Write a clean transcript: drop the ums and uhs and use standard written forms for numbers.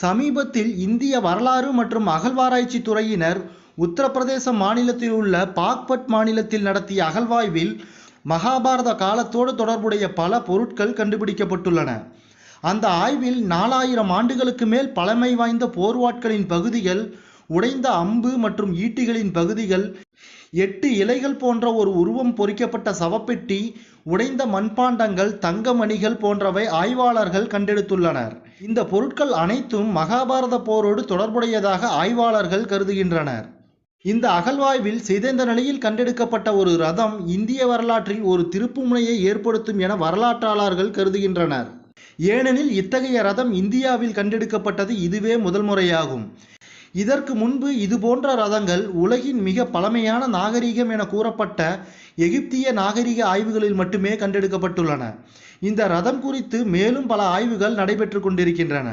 சமீபத்தில் இந்திய வரலாறு மற்றும் அகழ்வாராய்ச்சி துறையினர் உத்தரப்பிரதேச மாநிலத்தில் உள்ள பாக்பட் மாநிலத்தில் நடத்திய அகழ்வாய்வில் மகாபாரத காலத்தோடு தொடர்புடைய பல பொருட்கள் கண்டுபிடிக்கப்பட்டுள்ளன. அந்த ஆய்வில் 4000 ஆண்டுகளுக்கு மேல் பழமை வாய்ந்த போர்வாட்களின் பகுதிகள், உடைந்த அம்பு மற்றும் ஈட்டிகளின் பகுதிகள், 8 இலைகள் போன்ற ஒரு உருவம் பொறிக்கப்பட்ட சவப்பெட்டி, உடைந்த மண்பாண்டங்கள், தங்க மணிகள் போன்றவை ஆய்வாளர்கள் கண்டெடுத்துள்ளனர். இந்த பொருட்கள் அனைத்தும் மகாபாரத போரோடு தொடர்புடையதாக ஆய்வாளர்கள் கருதுகின்றனர். இந்த அகழ்வாய்வில் சிதைந்த நிலையில் கண்டெடுக்கப்பட்ட ஒரு ரதம் இந்திய வரலாற்றில் ஒரு திருப்புமுனையை ஏற்படுத்தும் என வரலாற்றாளர்கள் கருதுகின்றனர். ஏனெனில் இத்தகைய ரதம் இந்தியாவில் கண்டெடுக்கப்பட்டது இதுவே முதல் முறையாகும். இதற்கு முன்பு இதுபோன்ற ரதங்கள் உலகின் மிக பழமையான நாகரிகம் என கூறப்பட்ட எகிப்திய நாகரிக ஆய்வுகளில் மட்டுமே கண்டெடுக்கப்பட்டுள்ளன. இந்த ரதம் குறித்து மேலும் பல ஆய்வுகள் நடைபெற்று கொண்டிருக்கின்றன.